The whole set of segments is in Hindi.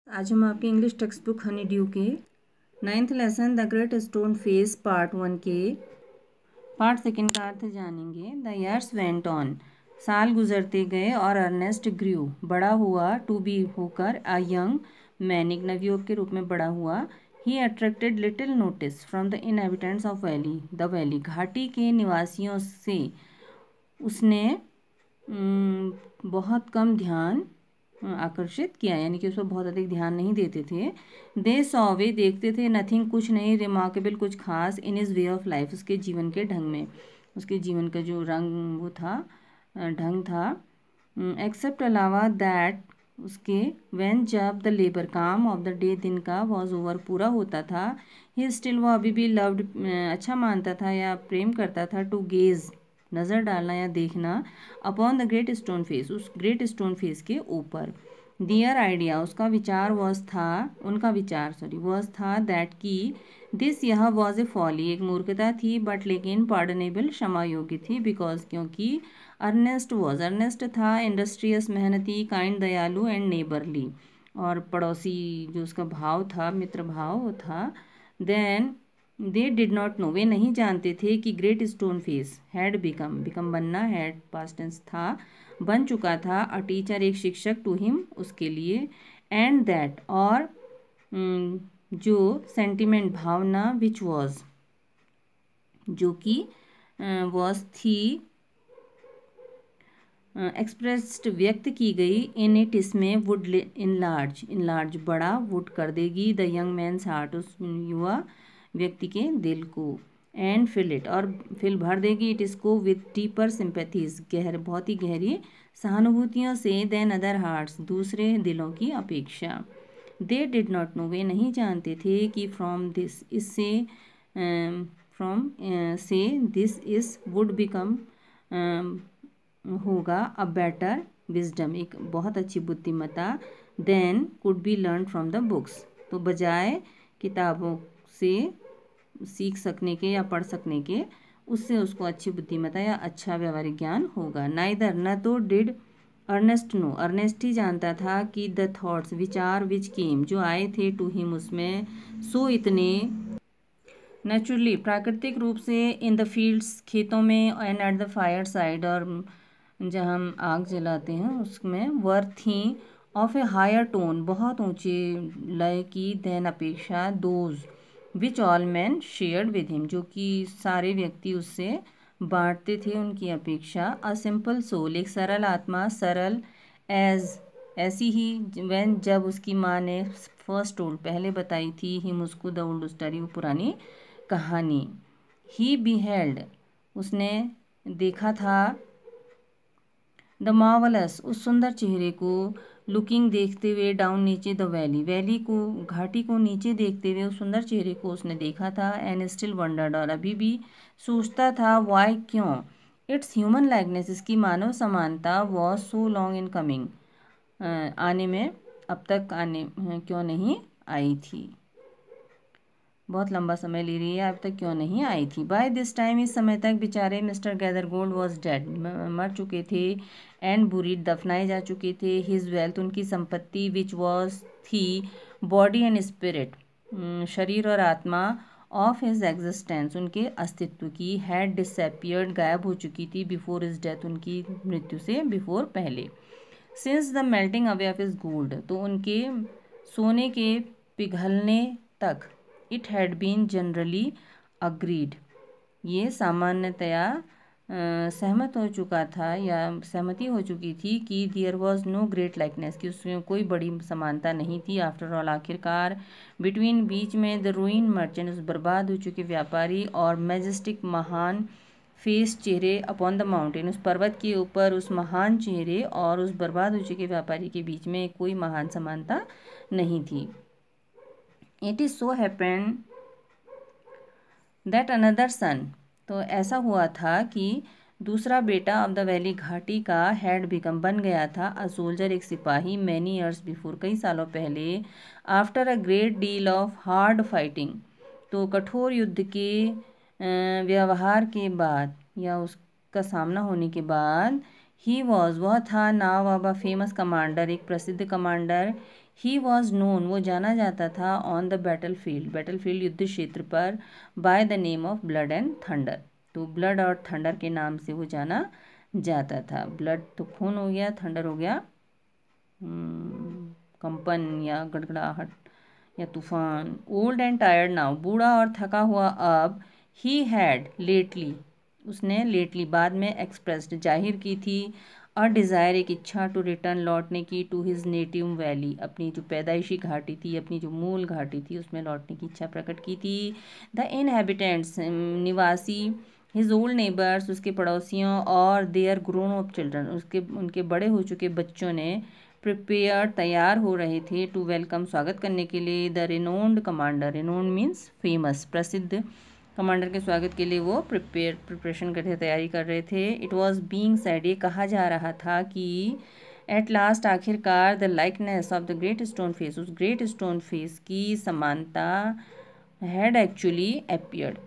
आज हम आपके English text book Honey due के 9th lesson the great stone face part 1 के पार्ट 2 का अर्थ जानेंगे। द ईयर्स वेंट ऑन, साल गुजरते गए और अर्नेस्ट ग्रू, बड़ा हुआ, टू बी होकर, अ यंग मैन, एक नवयुवक के रूप में बड़ा हुआ। He attracted little notice from the inhabitants of valley, the valley, घाटी के निवासियों से उसने बहुत कम ध्यान आकर्षित किया, यानी कि उस पर बहुत अधिक ध्यान नहीं देते थे। दे सॉ, वे देखते थे, नथिंग, कुछ नहीं, रिमार्केबल, कुछ खास, इन इज वे ऑफ लाइफ, उसके जीवन के ढंग में, उसके जीवन का जो रंग वो था, ढंग था। एक्सेप्ट, अलावा, दैट, उसके, व्हेन, जब, द लेबर, काम, ऑफ द डे, दिन का, वॉज ओवर, पूरा होता था। ही स्टिल, वो अभी भी, लव्ड, अच्छा मानता था या प्रेम करता था, टू गेज, नज़र डालना या देखना, upon the great stone face, उस ग्रेट स्टोन फेस के ऊपर। दियर आइडिया, उसका विचार, वॉज था, उनका विचार, सॉरी, वॉज था, दैट की, दिस, यह, वॉज ए फॉली, एक मूर्खता थी, बट लेकिन पार्डनेबल, क्षमा योग्य थी, बिकॉज, क्योंकि, अर्नेस्ट वॉज, अर्नेस्ट था, इंडस्ट्रियस, मेहनती, काइंड, दयालु, एंड नेबरली, और पड़ोसी जो उसका भाव था, मित्र भाव वो था। Then they did not know, वे नहीं जानते थे कि great stone face had become, become बनना, हैड पास्ट टेंस था, बन चुका था, अ टीचर, एक शिक्षक, टू हिम, उसके लिए, एंड दैट, और जो सेंटिमेंट, भावना, विच वॉज, जो कि वॉज थी, एक्सप्रेस्ड, व्यक्त की गई, इन इट, इसमें, वुड, इनलार्ज, इनलार्ज, बड़ा, वुड, कर देगी, द यंग मैन्स हार्ट, उस युवा व्यक्ति के दिल को, एंड फिल इट, और फिल, भर देगी, इट, इसको, विद डीपर सिंपैथीज, बहुत ही गहरी सहानुभूतियों से, देन अदर हार्ट्स, दूसरे दिलों की अपेक्षा। दे डिड नॉट नो, वे नहीं जानते थे कि फ्रॉम दिस, इससे, फ्रॉम से, दिस इज, वुड बिकम, होगा, अ बेटर विजडम, एक बहुत अच्छी बुद्धिमत्ता, then could be learn from the books, तो बजाय किताबों से सीख सकने के या पढ़ सकने के, उससे उसको अच्छी बुद्धिमत्ता या अच्छा व्यवहारिक ज्ञान होगा। नाइदर, न तो, डिड अर्नेस्ट नो, अर्नेस्ट ही जानता था कि द थॉट्स, विचार, विच केम, जो आए थे, टू हिम, उसमें, सो, इतने, नेचुरली, प्राकृतिक रूप से, इन द फील्ड्स, खेतों में, and at the fire side, और जहाँ हम आग जलाते हैं उसमें, वर थी, ऑफ ए हायर टोन, बहुत ऊंचे लय की, देन, अपेक्षा, those, which all man shared with him, जो कि सारे व्यक्ति उससे बांटते थे, उनकी अपेक्षा। अ सिंपल सोल, एक सरल आत्मा, सरल, एज, ऐसी ही, वैन, जब, उसकी माँ ने, फर्स्ट टोल्ड, पहले बताई थी, हिम, उसको, द ओल्ड स्टोरी, वो पुरानी कहानी। ही बिहेल्ड, उसने देखा था, द मार्वलस, उस सुंदर चेहरे को, लुकिंग, देखते हुए, डाउन, नीचे, द वैली, वैली को, घाटी को नीचे देखते हुए, उस सुंदर चेहरे को उसने देखा था, एंड स्टिल वंडर्ड, और अभी भी सोचता था, वाई, क्यों, इट्स ह्यूमन लाइकनेस, इसकी मानव समानता, was so long in coming, आने में, अब तक आने क्यों नहीं आई थी, बहुत लंबा समय ले रही है, अब तक क्यों नहीं आई थी। बाय दिस टाइम, इस समय तक, बेचारे मिस्टर गैदरगोल्ड वॉज डेड, मर चुके थे, एंड बुरीड, दफनाए जा चुके थे, हिज वेल्थ, उनकी संपत्ति, विच वॉज थी, बॉडी एंड स्पिरिट, शरीर और आत्मा, ऑफ हिज एग्जिस्टेंस, उनके अस्तित्व की, हैड डिसअपियर्ड, गायब हो चुकी थी, बिफोर हिज डेथ, उनकी मृत्यु से बिफोर, पहले। Since the melting away of his gold, तो उनके सोने के पिघलने तक, it had been generally agreed, ये सामान्यतया सहमत हो चुका था या सहमति हो चुकी थी कि there was no great likeness, कि उसमें कोई बड़ी समानता नहीं थी, आफ्टर ऑल, आखिरकार, बिटवीन, बीच में, द रूइन मर्चेंट, उस बर्बाद हो चुके व्यापारी, और मैजेस्टिक, महान, फेस, चेहरे, अपॉन द माउंटेन, उस पर्वत के ऊपर, उस महान चेहरे और उस बर्बाद हो चुके व्यापारी के बीच में कोई महान समानता नहीं थी। It is so happened that another son, तो ऐसा हुआ था कि दूसरा बेटा ऑफ द वैली, घाटी का, हैड बिकम, बन गया था, अ सोल्जर, एक सिपाही, मैनी ईयर्स बिफोर, कई सालों पहले, after a great deal of hard fighting, तो कठोर युद्ध के व्यवहार के बाद या उसका सामना होने के बाद, ही वॉज, वह था, नाउ अब, अ फेमस कमांडर, एक प्रसिद्ध कमांडर, ही वॉज नोन, वो जाना जाता था ऑन द बैटल फील्ड युद्ध क्षेत्र पर, by the name of blood and thunder. तो ब्लड और थंडर के नाम से वो जाना जाता था। ब्लड तो खून हो गया, थंडर हो गया कंपन या गड़गड़ाहट या तूफान। ओल्ड एंड टायर्ड नाउ, बूढ़ा और थका हुआ अब। ही हैड लेटली, उसने लेटली बाद में एक्सप्रेस्ड जाहिर की थी, और डिज़ायर एक इच्छा, टू रिटर्न लौटने की, टू हिज नेटिव वैली, अपनी जो पैदाइशी घाटी थी, अपनी जो मूल घाटी थी उसमें लौटने की इच्छा प्रकट की थी। द इनहेबिटेंट्स, निवासी, हिज ओल्ड नेबर्स, उसके पड़ोसियों, और देयर ग्रोन अप चिल्ड्रन, उनके बड़े हो चुके बच्चों ने, प्रिपेयर तैयार हो रहे थे, टू वेलकम स्वागत करने के लिए, the renowned commander, renowned means famous, प्रसिद्ध कमांडर के स्वागत के लिए वो प्रिपरेशन कर रहे, तैयारी कर रहे थे। इट वॉज बीइंग सेड, ये कहा जा रहा था कि एट लास्ट, आखिरकार, the likeness of the great stone face, उस ग्रेट स्टोन फेस की समानता, हैड एक्चुअली अपीयर्ड,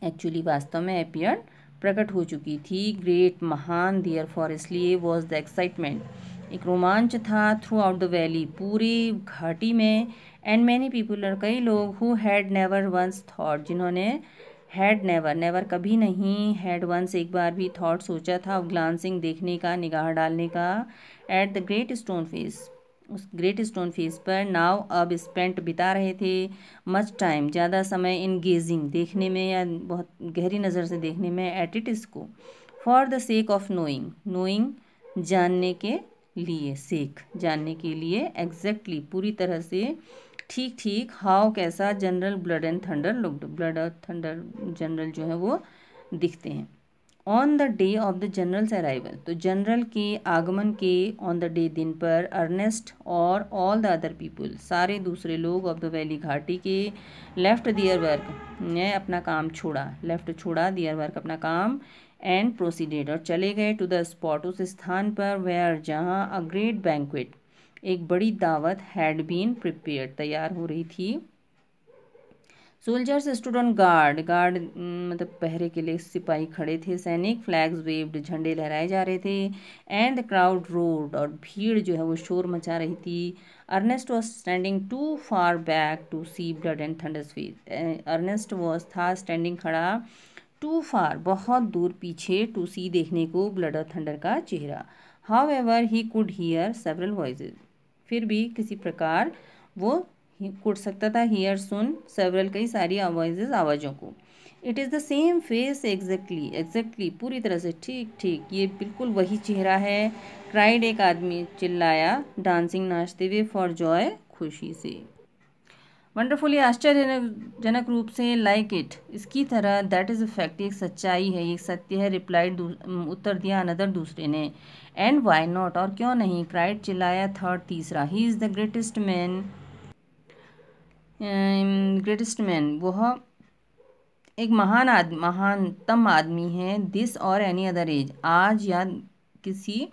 एक्चुअली वास्तव में अपीयर्ड प्रकट हो चुकी थी। ग्रेट महान, देयर फॉर इसलिए, वॉज द एक्साइटमेंट, एक रोमांच था, थ्रू आउट द वैली, पूरी घाटी में, एंड मैनी पीपल, और कई लोग, who had never once thought, जिन्होंने हैड नेवर, नेवर कभी नहीं, हैड वंस एक बार भी, थॉट सोचा था, ग्लांसिंग देखने का, निगाह डालने का, at the great stone face, उस ग्रेट स्टोन फेस पर, नाउ अब स्पेंट बिता रहे थे, मच टाइम ज़्यादा समय, इन गेजिंग देखने में या बहुत गहरी नज़र से देखने में, एट इट इसको, for the sake of knowing, knowing जानने के लिए, सेक जानने के लिए, एग्जैक्टली पूरी तरह से, ठीक ठीक, हाउ कैसा, general blood and thunder looked, blood और थंडर जनरल जो है वो दिखते हैं। On the day of the generals arrival, तो जनरल के आगमन के ऑन द डे दिन पर, अर्नेस्ट और ऑल द अदर पीपल, सारे दूसरे लोग ऑफ द वैली घाटी के, लेफ्ट दियर वर्क, ने अपना काम छोड़ा, लेफ्ट छोड़ा, दियर वर्क अपना काम, एंड प्रोसीडेड और चले गए, टू द स्पॉट उस स्थान पर, वेयर जहाँ, अ ग्रेट बैंक्वेट एक बड़ी दावत, हैड बीन प्रिपेयर्ड तैयार हो रही थी। Soldiers stood on guard, guard मतलब पहरे के लिए सिपाही खड़े थे, सैनिक, फ्लैग्स वेव्ड झंडे लहराए जा रहे थे, एंड द क्राउड रोड और भीड़ जो है वो शोर मचा रही थी। Ernest was standing too far back to see blood and thunder's face, Ernest was था स्टैंडिंग खड़ा, टू फार बहुत दूर पीछे, टू सी देखने को, ब्लड और थंडर का चेहरा। How ever he could hear several voices, फिर भी किसी प्रकार वो कुट सकता था, हियर सुन, सेवरल कई सारी वॉइसेज आवाज़ों को। It is the same face, exactly, exactly पूरी तरह से, ठीक ठीक, ये बिल्कुल वही चेहरा है। क्राइड एक आदमी चिल्लाया, डांसिंग नाचते हुए, फॉर जॉय खुशी से, वंडरफुली आश्चर्यजनक रूप से, लाइक इट इसकी तरह, दैट इज़ अ फैक्ट एक सच्चाई है, एक सत्य है, रिप्लाइड उत्तर दिया अनदर दूसरे ने, एंड वाई नॉट और क्यों नहीं, क्राइड चिल्लाया थर्ड तीसरा, he is the greatest man, greatest man वह एक महानतम आदमी है, दिस और एनी अदर एज आज या किसी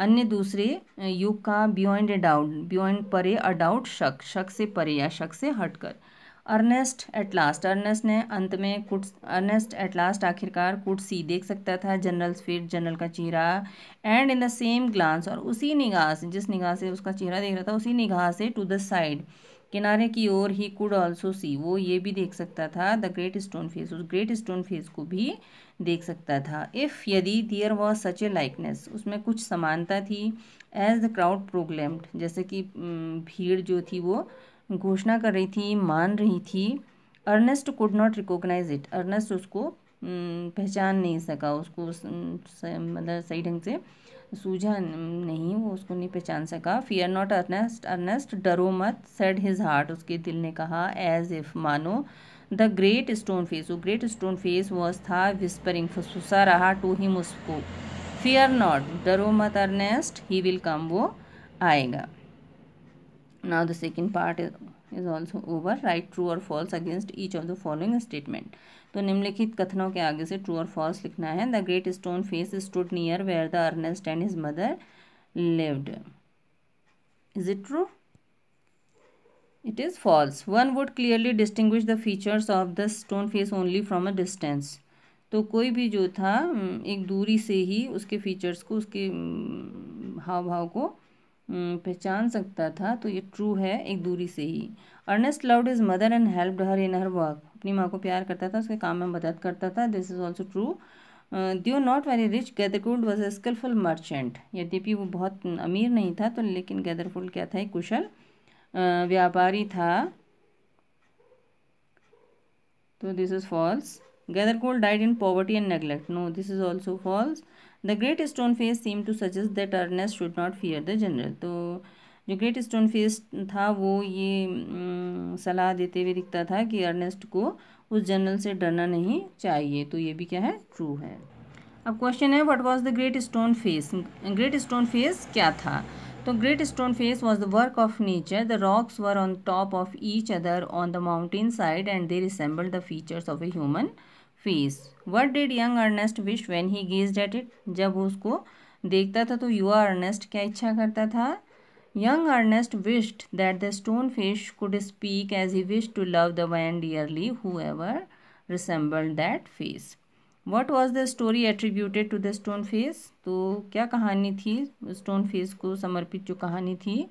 अन्य दूसरे युग का, बियॉन्ड ए डाउट, बियॉन्ड परे, अ डाउट शक, शक से परे या शक से हटकर। अर्नेस्ट एट लास्ट, अर्नेस्ट ने अंत में कुड, अर्नेस्ट एट लास्ट आखिरकार, कुड सी देख सकता था, जनरल्स फिर जनरल का चेहरा, and in the same glance और उसी निगाह से, जिस निगाह से उसका चेहरा देख रहा था उसी निगाह से, टू द साइड किनारे की ओर, ही कुड ऑल्सो सी वो ये भी देख सकता था, द ग्रेट स्टोन फेस उस ग्रेट स्टोन फेस को भी देख सकता था। इफ़ यदि, there was such a likeness उसमें कुछ समानता थी, एज द क्राउड प्रोक्लेम्ड जैसे कि भीड़ जो थी वो घोषणा कर रही थी, मान रही थी। Ernest could not recognise it, Ernest उसको पहचान नहीं सका, उसको मतलब सही ढंग से सूझा नहीं, वो उसको नहीं पहचान सका। फियर नॉट अर्नेस्ट, अर्नेस्ट डरो मत, सेड हिज हार्ट उसके दिल ने कहा, एज इफ मानो, द ग्रेट स्टोन फेस वो ग्रेट स्टोन फेस वॉज था, विस्परिंग फुसफुसा रहा, टू हिम उसको, फियर नॉट डरो मत अर्नेस्ट, ही विल कम वो आएगा। Now the second part is also over, right true और false against each of the following statement. तो निम्नलिखित कथनों के आगे से ट्रू और फॉल्स लिखना है। The great stone face stood near where the Ernest and his mother lived, is it true? It is false. One would clearly distinguish the features of the stone face only from a distance. तो कोई भी जो था एक दूरी से ही उसके फीचर्स को, उसके हाव भाव को पहचान सकता था, तो ये ट्रू है एक दूरी से ही। Ernest loved his mother and helped her in her work, अपनी माँ को प्यार करता था, उसके काम में मदद करता था। This is also true. Though not very rich, Gathergold was a skilful merchant, यद्यपि वो बहुत अमीर नहीं था तो लेकिन गैदरगोल्ड क्या था, एक कुशल व्यापारी था। तो this is false. Gathergold died in poverty and neglect, no this is also false. The great stone face seem to suggest that Ernest should not fear the general, तो जो ग्रेट स्टोन फेस था वो ये सलाह देते हुए दिखता था कि अर्नेस्ट को उस जनरल से डरना नहीं चाहिए, तो ये भी क्या है, ट्रू है। अब क्वेश्चन है what was the great stone face, great stone face क्या था। तो great stone face was the work of nature, the rocks were on top of each other on the mountain side and they resembled the features of a human face. What did young Ernest wish when he gazed at it, जब वो उसको देखता था तो युवा अर्नेस्ट क्या इच्छा करता था। Young Ernest wished that the stone face could speak as he wish to love the man dearly whoever resembled that face. What was the story attributed to the stone face, तो क्या कहानी थी स्टोन फेस को समर्पित, जो कहानी थी।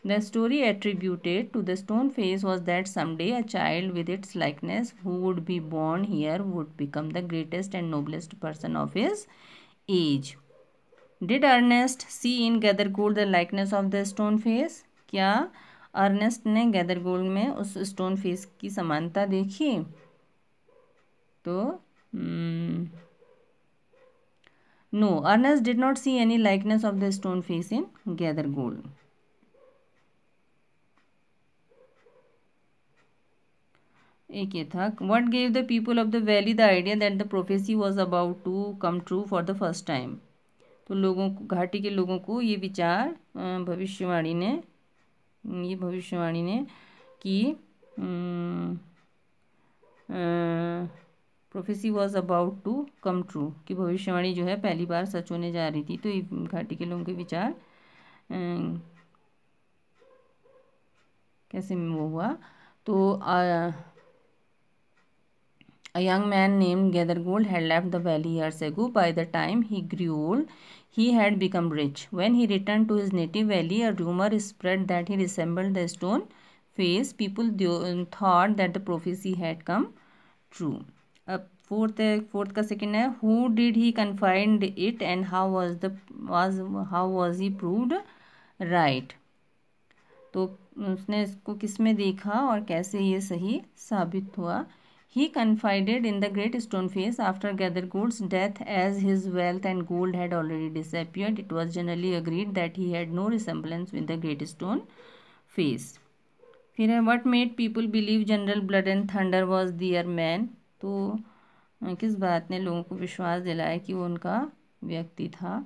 The story attributed to the stone face was that someday a child with its likeness who would be born here would become the greatest and noblest person of his age. Did Ernest see in Gathergold the likeness of the stone face, क्या अर्नेस्ट ने गैदरगोल्ड में उस स्टोन फेस की समानता देखी। तो no, Ernest did not see any likeness of the stone face in Gathergold. एक ये था what gave the people of the valley the idea that the prophecy was about to come true for the first time, तो लोगों को, घाटी के लोगों को ये विचार भविष्यवाणी ने कि prophecy was about to come true, कि भविष्यवाणी जो है पहली बार सच होने जा रही थी। तो घाटी के लोगों के विचार कैसे वो हुआ। तो a young man named Gathergold had left the valley years ago. By the time he grew old, he had become rich. When he returned to his native valley, a rumor spread that he resembled the stone face. People thought that the prophecy had come true. अब फोर्थ का सेकेंड है who did he confide it and how was he proved right, तो उसने इसको किस में देखा और कैसे ये सही साबित हुआ। He confided in the great stone face after Gathergold's death, as his wealth and gold had already disappeared. It was generally agreed that he had no resemblance with the great stone face. फिर है what made people believe General Blood and Thunder was their man, तो किस बात ने लोगों को विश्वास दिलाया कि वो उनका व्यक्ति था।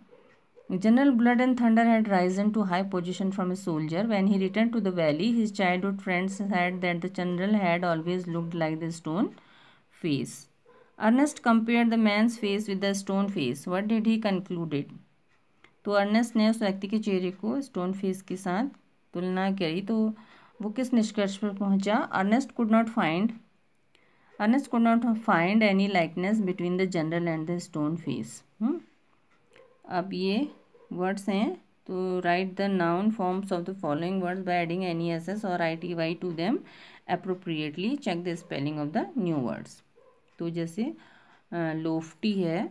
General Blood and Thunder had risen to high position from a soldier. When he returned to the valley, his childhood friends said that the general had always looked like the stone face. Ernest compared the man's face with the stone face. What did he concluded? तो अर्नेस्ट ने उस व्यक्ति के चेहरे को स्टोन फेस के साथ तुलना करी, तो वो किस निष्कर्ष पर पहुंचा। Ernest could not find any likeness between the general and the stone face. अब ये वर्ड्स हैं, तो write the noun forms of the following words by adding NESS और ITY to them appropriately, check the spelling of the new words. तो जैसे लोफ्टी है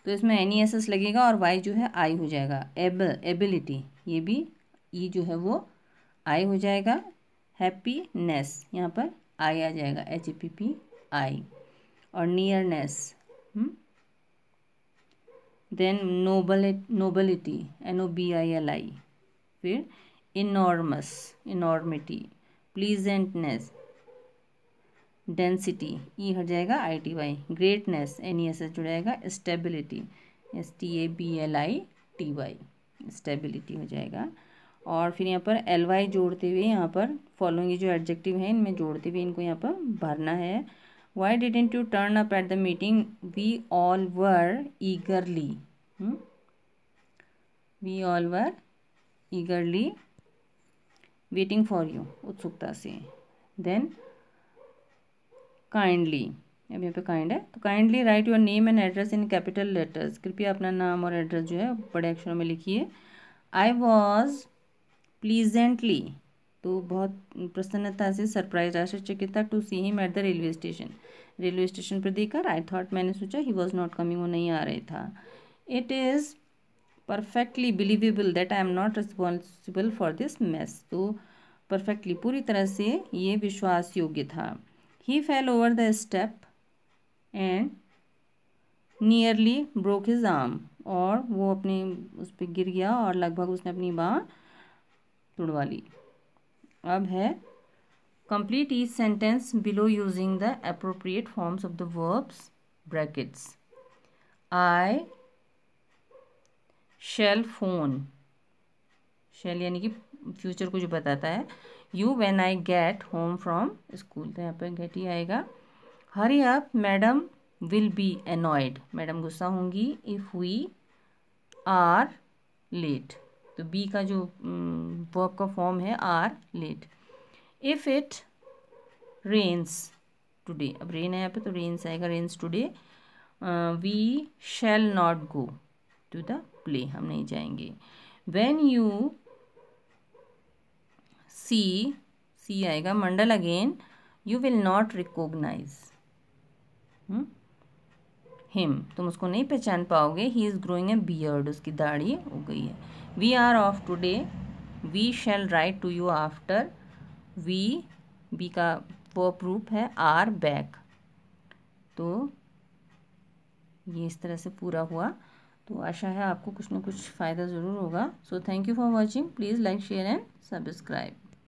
तो इसमें NESS लगेगा और Y जो है I हो जाएगा। एबिलिटी, ये भी E जो है वो I हो जाएगा। हैप्पीनेस, यहाँ पर I आ जाएगा, HAPPI। और नियरनेस, देन नोबलिटी, NOBILI। फिर इनॉर्मस, इनॉर्मिटी। प्लीजेंटनेस, डेंसिटी, E हट जाएगा, ITY। ग्रेटनेस, NESS जुड़ जाएगा। स्टेबिलिटी, STABLITY, स्टेबिलिटी हो जाएगा। और फिर यहाँ पर LY जोड़ते हुए यहाँ पर फॉलोइंग जो एडजेक्टिव हैं इनमें जोड़ते हुए इनको यहाँ पर भरना है। Why didn't you turn up at the meeting? We all were eagerly. We all were eagerly waiting for you. उत्सुकता से। Then kindly, अब यहाँ पे काइंड है, तो kindly right your name and address in capital letters. कृपया अपना नाम और एड्रेस जो है बड़े अक्षरों में लिखिए। I was प्लीजेंटली, तो बहुत प्रसन्नता से, सरप्राइज आश्चर्यचकित था, to see him at the railway station, railway station पर देखकर, आई थॉट मैंने सोचा, ही वॉज नॉट कमिंग, वो नहीं आ रहे था, it is perfectly believable that I am not responsible for this mess, तो परफेक्टली पूरी तरह से ये विश्वास योग्य था। He fell over the step and nearly broke his arm, और वो अपने उस पर गिर गया और लगभग उसने अपनी बाँह तुड़वा ली। अब है complete each sentence below using the appropriate forms of the verbs brackets. I shall phone, shall यानी कि फ्यूचर को जो बताता है, you when I get home from school, तो यहाँ पर गेट ही आएगा। Hurry up madam will be annoyed, madam गुस्सा होंगी, इफ़ वी आर लेट, तो बी का जो वर्ब का फॉर्म है are late. If it rains today, अब रेन है यहाँ पे तो रेन्स आएगा, rains today, we shall not go to the play, हम नहीं जाएंगे। व्हेन यू सी आएगा Mandal again, you will not recognise him, तुम उसको नहीं पहचान पाओगे, he is growing a beard, उसकी दाढ़ी हो गई है। We are off today, we shall write to you after, we be का वर्ब रूप है, आर बैक, तो ये इस तरह से पूरा हुआ। तो आशा है आपको कुछ ना कुछ फ़ायदा ज़रूर होगा। So thank you for watching, please like share and subscribe.